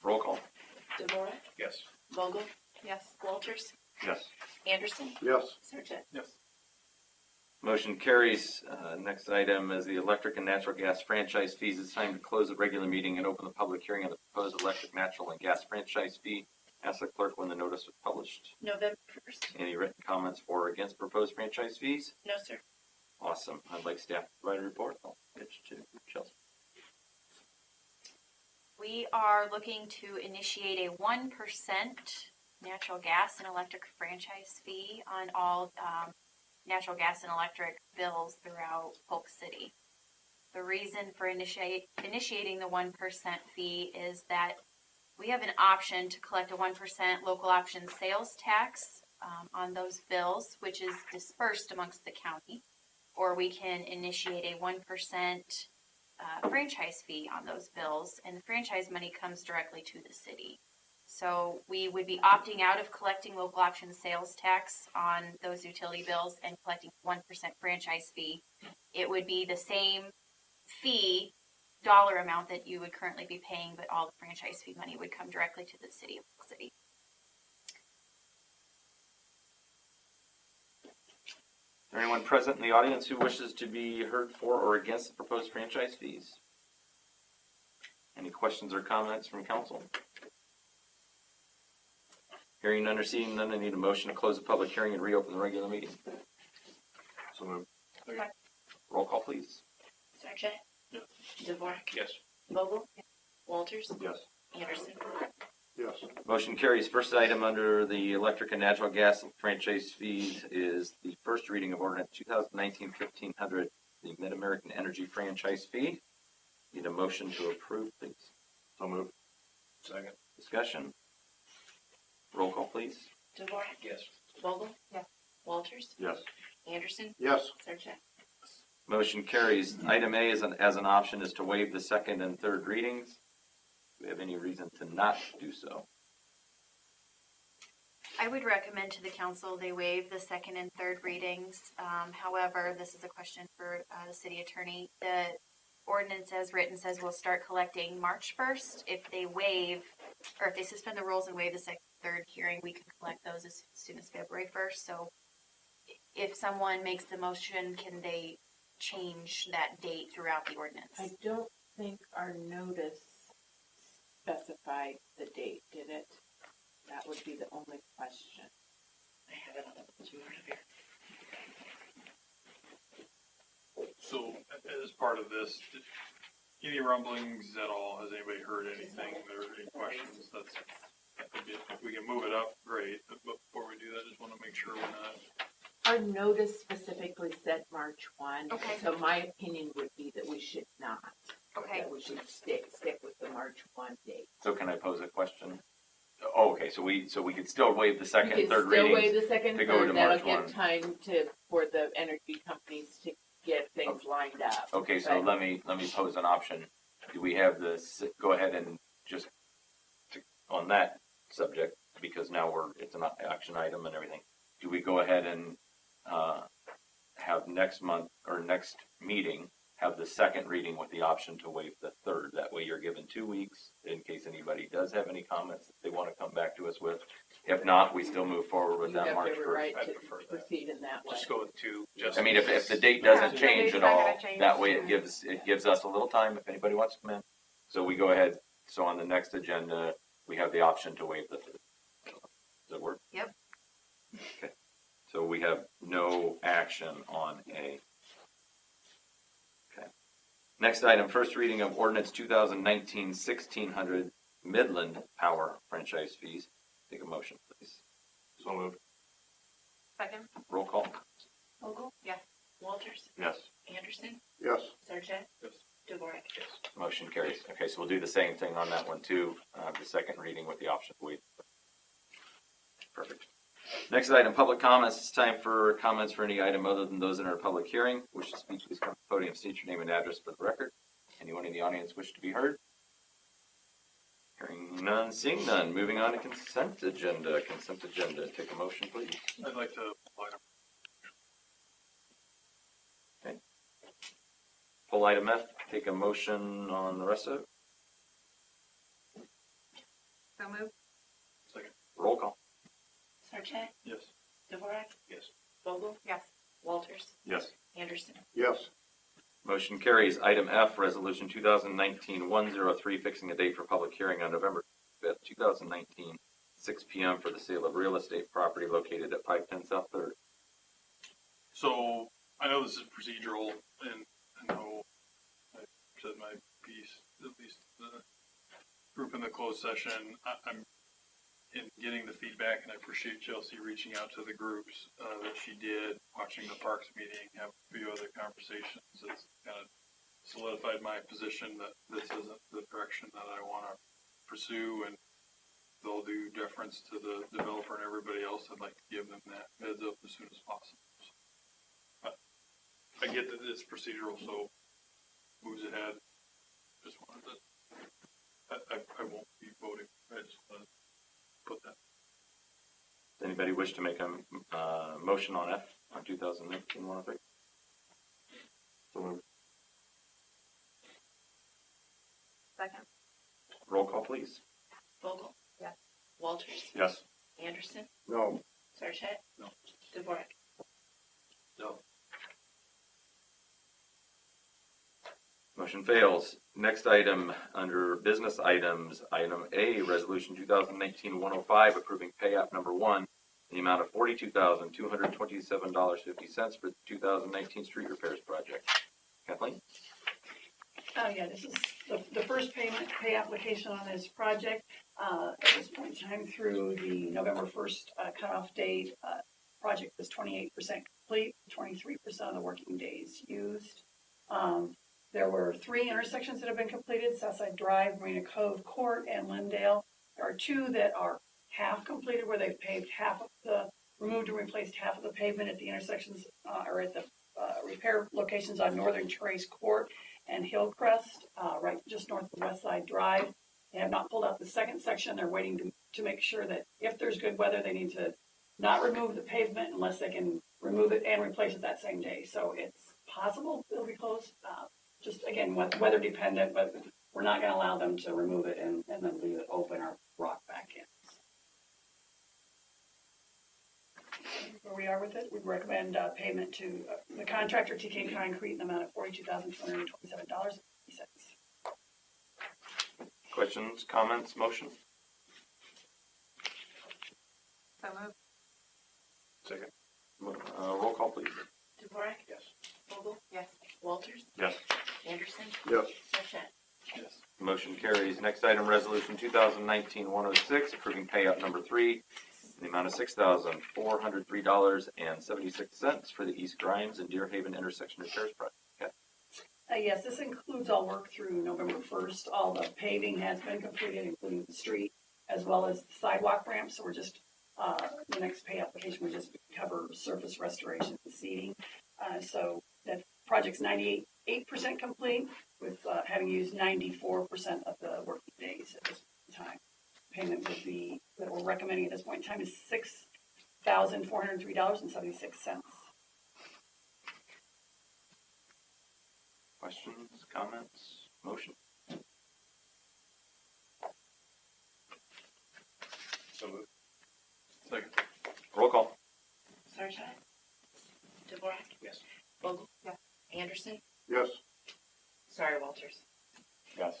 Roll call. Dvorak, Yes. Vogel, Yes. Walters, Yes. Anderson, Yes. Sargent. Yes. Motion carries. Next item is the electric and natural gas franchise fees. It's time to close the regular meeting and open the public hearing on the proposed electric, natural, and gas franchise fee. Ask the clerk when the notice was published. November 1st. Any written comments for or against proposed franchise fees? No, sir. Awesome. I'd like staff to provide a report. I'll get you to Chelsea. We are looking to initiate a 1% natural gas and electric franchise fee on all natural gas and electric bills throughout Polk City. The reason for initiating the 1% fee is that we have an option to collect a 1% local option sales tax on those bills, which is dispersed amongst the county, or we can initiate a 1% franchise fee on those bills, and the franchise money comes directly to the city. So we would be opting out of collecting local option sales tax on those utility bills and collecting 1% franchise fee. It would be the same fee dollar amount that you would currently be paying, but all the franchise fee money would come directly to the city of Polk City. Is there anyone present in the audience who wishes to be heard for or against the proposed franchise fees? Any questions or comments from council? Hearing none or seeing none, I need a motion to close the public hearing and reopen the regular meeting. So moved. Okay. Roll call, please. Sargent. Yes. Dvorak, Yes. Vogel, Walters, Yes. Anderson. Yes. Motion carries. First item under the electric and natural gas franchise fees is the first reading of ordinance 2019-1500, the Mid-American Energy franchise fee. Need a motion to approve, please. So moved. Second. Discussion. Roll call, please. Dvorak, Yes. Vogel, Yes. Walters, Yes. Anderson, Yes. Sargent. Motion carries. Item A is as an option is to waive the second and third readings. Do we have any reason to not do so? I would recommend to the council they waive the second and third readings. However, this is a question for the city attorney. The ordinance as written says we'll start collecting March 1st. If they waive, or if they suspend the rules and waive the second and third hearing, we can collect those as soon as February 1st. So if someone makes the motion, can they change that date throughout the ordinance? I don't think our notice specified the date, did it? That would be the only question. I have it on the board up here. So, as part of this, any rumblings at all? Has anybody heard anything? There are any questions? That could be, if we can move it up, great. But before we do that, I just want to make sure we're not. Our notice specifically said March 1. Okay. So my opinion would be that we should not. Okay. That we should stick with the March 1 date. So can I pose a question? Oh, okay. So we could still waive the second and You third can still readings. waive the second to and go to third. That'll March give 1. time for the energy companies to get things lined up. Okay, so let me pose an option. Do we have this? Go ahead and just on that subject, because now it's an action item and everything. Do we go ahead and have next month or next meeting have the second reading with the option to waive the third? That way you're given 2 weeks in case anybody does have any comments that they want to come back to us with. If not, we still move forward with You that have March every 1st. right I'd to prefer that. proceed in that way. Just go with two. Just I mean, if the date doesn't Yeah, change the at date's not all, gonna change. that way it gives us a little time if anybody wants to come in. So we go ahead. So on the next agenda, we have the option to waive the third. Does that work? Yep. Okay. So we have no action on A. Okay. Next item, first reading of ordinance 2019-1600 Midland Power franchise fees. Take a motion, please. So moved. Second? Roll call. Vogel, Yes. Walters, Yes. Anderson, Yes. Sargent, Yes. Dvorak. Yes. Motion carries. Okay, so we'll do the same thing on that one too. The second reading with the option to waive. Perfect. Next item, public comments. It's time for comments for any item other than those in our public hearing. Wish to speak, please come to the podium, state your name and address for the record. Anyone in the audience wish to be heard? Hearing none, seeing none. Moving on to consent agenda. Consent agenda. Take a motion, please. I'd like to line up. Okay. Pull item F. Take a motion on the rest of it. moved. Second. Roll call. Sarchet, Yes. Dvorak, Yes. Vogel, Yes. Walters, Yes. Anderson. Yes. Motion carries. Item F, Resolution 2019-103, fixing a date for public hearing on November 5th, 2019, 6 p.m. for the sale of real estate property located at 510 South 3rd. So I know this is procedural, and I know I said my piece, at least the group in the closed session. I'm in getting the feedback, and I appreciate Chelsea reaching out to the groups that she did, watching the Parks meeting, have a few other conversations. It's kind of solidified my position that this isn't the direction that I want to pursue, and they'll do deference to the developer and everybody else. I'd like to give them that heads up as soon as possible. So, I get that it's procedural, so moves ahead. Just wanted to, I won't be voting. I just wanted to put that. Does anybody wish to make a motion on F on 2019-103? So moved. Second. Roll call, please. Vogel. Yes. Walters, Yes. Anderson, No. Sarchet. No. Dvorak. No. Motion fails. Next item under business items, item A, Resolution 2019-105, approving pay app number 1, the amount of $42,227.50 for the 2019 street repairs project. Kathleen? Yeah, this is the first pay application on this project. At this point in time, through the November 1st cutoff date, project was 28% complete, 23% of the working days used. There were 3 intersections that have been completed: Southside Drive, Marina Cove Court, and Lindale. There are 2 that are half completed, where they've paved removed and replaced half of the pavement at the intersections, or at the repair locations on Northern Trace Court and Hillcrest, right just north of West Side Drive. They have not pulled out the second section. They're waiting to make sure that if there's good weather, they need to not remove the pavement unless they can remove it and replace it that same day. So it's possible it'll be closed. Just again, weather dependent, but we're not going to allow them to remove it and then leave it open or rock back in. Where we are with it, we recommend payment to the contractor, TK Concrete, in the amount of $42,227.50. Questions, comments, motion? So moved. Second. Roll call, please. Dvorak. Yes. Vogel. Yes. Walters, Yes. Anderson, Yes. Sarchet. Yes. Motion carries. Next item, Resolution 2019-106, approving payout number 3 in the amount of $6,403.76 for the East Grimes and Deer Haven intersection repairs project. Okay. Yes, this includes all work through November 1st. All the paving has been completed, including the street, as well as the sidewalk ramps. So we're just, the next pay application would just cover surface restoration and seeding. So that project's 98% complete, with having used 94% of the working days at this time. Payment would be, that we're recommending at this point in time, is $6,403.76. Questions, comments, motion? So moved. Second. Roll call. Sarchet. Dvorak. Yes. Vogel. Yes. Anderson. Yes. Sorry, Walters. Yes.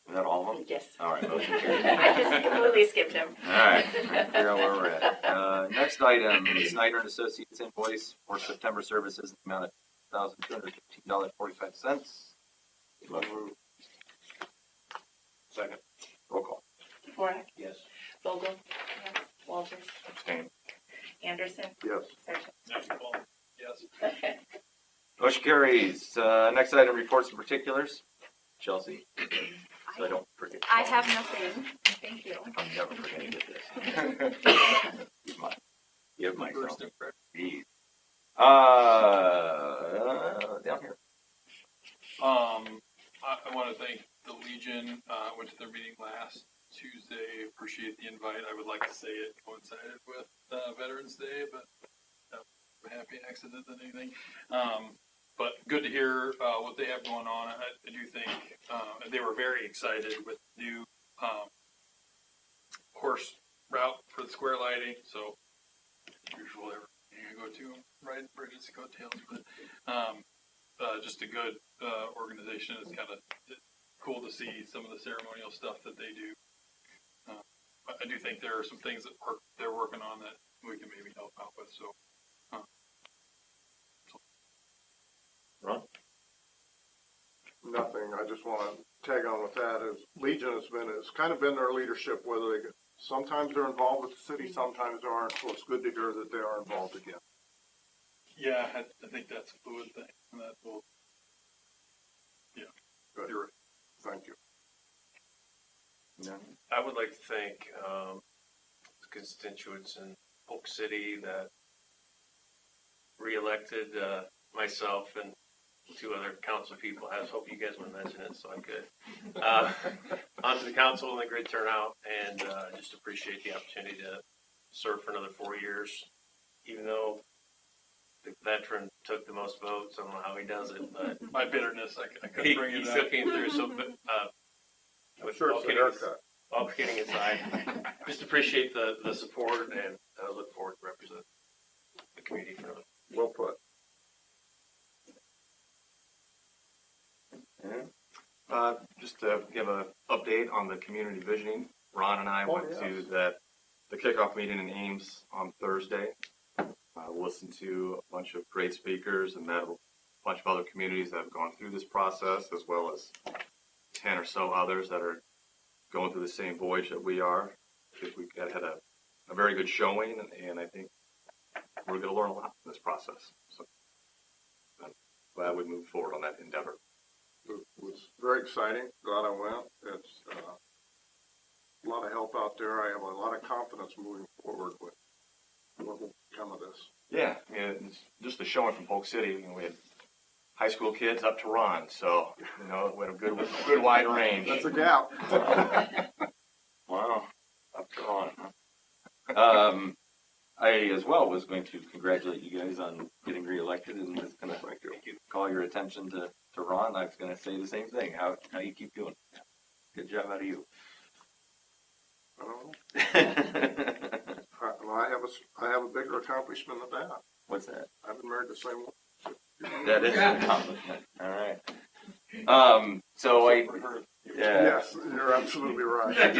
Is that all of them? Yes. All right, motion carries. I just completely skipped him. All right, figure out where we're at. Next item, Snyder and Associates invoice for September services in the amount of $1,215.45. Motion. Second. Roll call. Dvorak. Yes. Vogel. Yes. Walters. Abstain. Anderson. Yes. Sarchet. Yes. Motion carries. Next item, reports and particulars. Chelsea, so I don't forget. I have nothing. Thank you. I'm never forgetting to this. Give myself. Jeez. Down here. I want to thank the Legion. Went to their meeting last Tuesday. Appreciate the invite. I would like to say it coincided with Veterans Day, but a happy accident than anything. But good to hear what they have going on. I do think they were very excited with new course route for the square lighting. So usual, you go to ride Bridget's coattails, but just a good organization. It's kind of cool to see some of the ceremonial stuff that they do. I do think there are some things that they're working on that we can maybe help out with. So. Ron? Nothing. I just want to tag on with that. Is Legion it's kind of been their leadership. Whether sometimes they're involved with the city, sometimes they aren't. So it's good to hear that they are involved again. Yeah, I think that's a fluid thing, and that will. Yeah, Good. you're right. Thank you. I would like to thank the constituents in Polk City that re-elected myself and two other council people. I hope you guys want to mention it, so I could. Onto the council and a great turnout, and just appreciate the opportunity to serve for another 4 years. Even though the veteran took the most votes, I don't know how he does it, but My bitterness, I couldn't he bring it still up. came through. So, I'm sure it's a haircut. all kidding aside, just appreciate the support, and look forward to represent the community for another. Well put. Just to give an update on the community visioning, Ron and I went yes. to the kickoff meeting in Ames on Thursday. Listened to a bunch of great speakers and met a bunch of other communities that have gone through this process, as well as 10 or so others that are going through the same voyage that we are. I think we had a very good showing, and I think we're going to learn a lot from this process. So I'm glad we moved forward on that endeavor. It was very exciting. Glad I went. It's a lot of help out there. I have a lot of confidence moving forward with what will come of this. Yeah, I mean, it's just the showing from Polk City. You know, we had high school kids up to Ron, so we had a good wide range. That's a gap. Wow, up to Ron. Huh? I as well was going to congratulate you guys on getting reelected, and was going to call your attention to Ron. I was going to say the same thing. How you keep doing? Good job out of you. I have a bigger accomplishment than that. What's that? I've been married the same woman. That is an accomplishment. All right. So Yes, you're absolutely right. I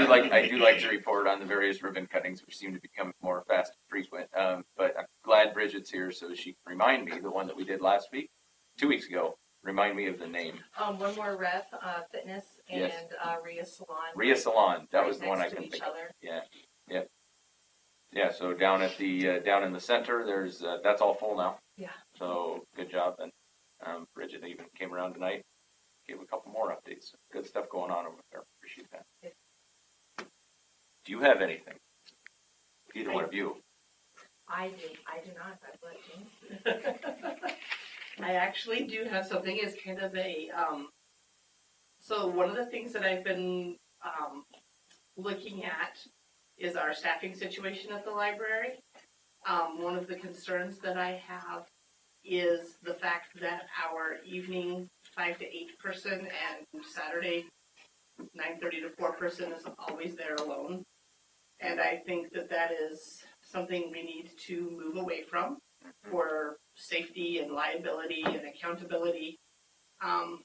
do like to report on the various ribbon cuttings, which seem to become more fast and frequent. But I'm glad Bridget's here so she can remind me the one that we did last week, 2 weeks ago. Remind me of the name. One more rep, fitness and Yes. Rhea Salon. Rhea Salon. That Right was the one I next to couldn't each think of. other. Yeah. Yep. Yeah. So down at the down in the center, there's that's all full now. Yeah. So good job. And Bridget even came around tonight, gave a couple more updates. Good stuff going on over there. Appreciate that. Yeah. Do you have anything? Either one of you. I do not. I've let James. I actually do have something. It's kind of a, so one of the things that I've been looking at is our staffing situation at the library. One of the concerns that I have is the fact that our evening 5 to 8 person and Saturday 9:30 to 4 person is always there alone. And I think that that is something we need to move away from for safety and liability and accountability. And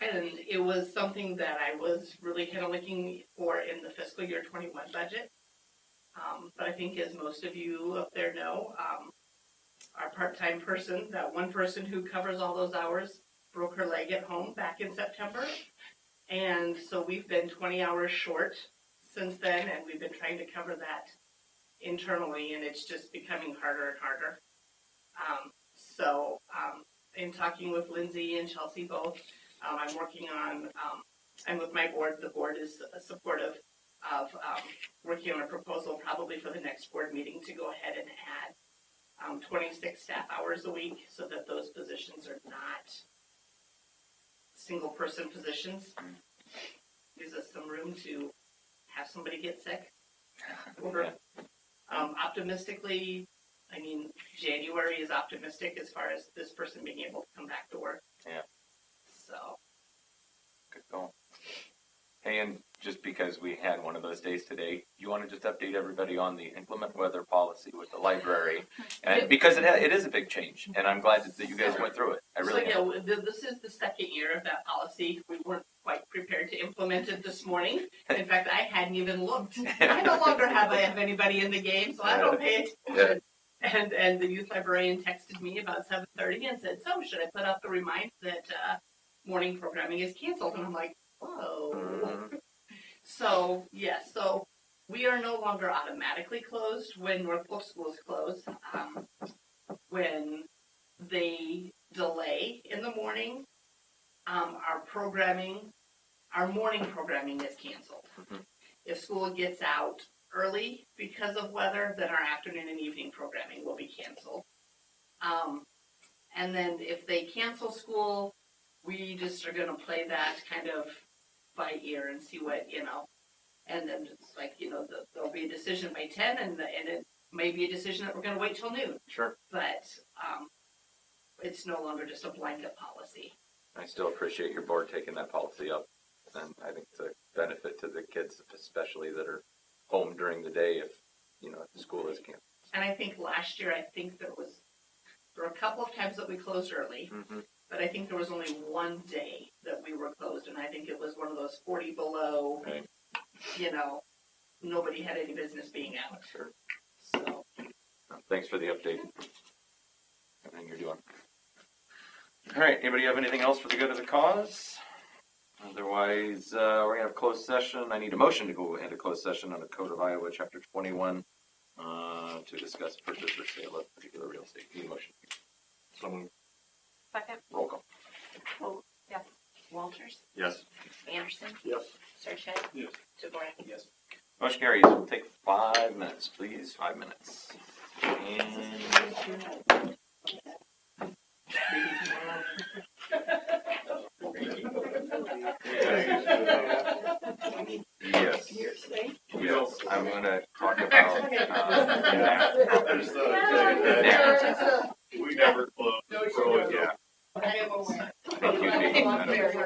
it was something that I was really kind of looking for in the fiscal year 21 budget. But I think as most of you up there know, our part-time person, that one person who covers all those hours, broke her leg at home back in September. And so we've been 20 hours short since then, and we've been trying to cover that internally, and it's just becoming harder and harder. In talking with Lindsay and Chelsea both, I'm working on, and with my board, the board is supportive of working on a proposal probably for the next board meeting to go ahead and add 26 staff hours a week so that those positions are not single person positions. Gives us some room to have somebody get sick. Optimistically, I mean, January is optimistic as far as this person being able to come back to work. Yeah. So, Good call. Hey, and just because we had one of those days today, you want to just update everybody on the inclement weather policy with the library, and because it is a big change, and I'm glad that you guys went through it. I really am. so yeah, this is the second year of that policy. We weren't quite prepared to implement it this morning. In fact, I hadn't even looked. I no longer have anybody in the game, so I don't pay attention. And the youth librarian texted me about 7:30 and said, "So should I put out the reminder that morning programming is canceled?" And I'm like, "Whoa." Mm-hmm. So yes, so we are no longer automatically closed when North Polk School is closed. When they delay in the morning, our morning programming is canceled. Mhm. If school gets out early because of weather, then our afternoon and evening programming will be canceled. And then if they cancel school, we just are going to play that kind of by ear and see what, and then it's like, there'll be a decision by 10 and it may be a decision that we're going to wait till noon. Sure. But it's no longer just a blanket policy. I still appreciate your board taking that policy up, and I think it's a benefit to the kids, especially that are home during the day if the school is canceled. And I think last year, there were a couple of times that we closed early, but I think there was only one day that we were closed, and I think it was one of those 40 below, Right. Nobody had any business being out. Sure. So, Thanks for the update. Everything you're doing. All right. Anybody have anything else for the good of the cause? Otherwise, we're going to have closed session. I need a motion to go into closed session under Code of Iowa, Chapter 21, to discuss purchase or sale of particular real estate. Need a motion. Someone. Second. Roll call. Oh, yes. Walters, Yes. Anderson. Yes. Sarchet. Yes. Dvorak. Yes. Motion carries. We'll take 5 minutes, please. 5 minutes. And yes. Yes. I'm going to talk about We never close. Oh, yeah. I am aware. Thank you, Jason.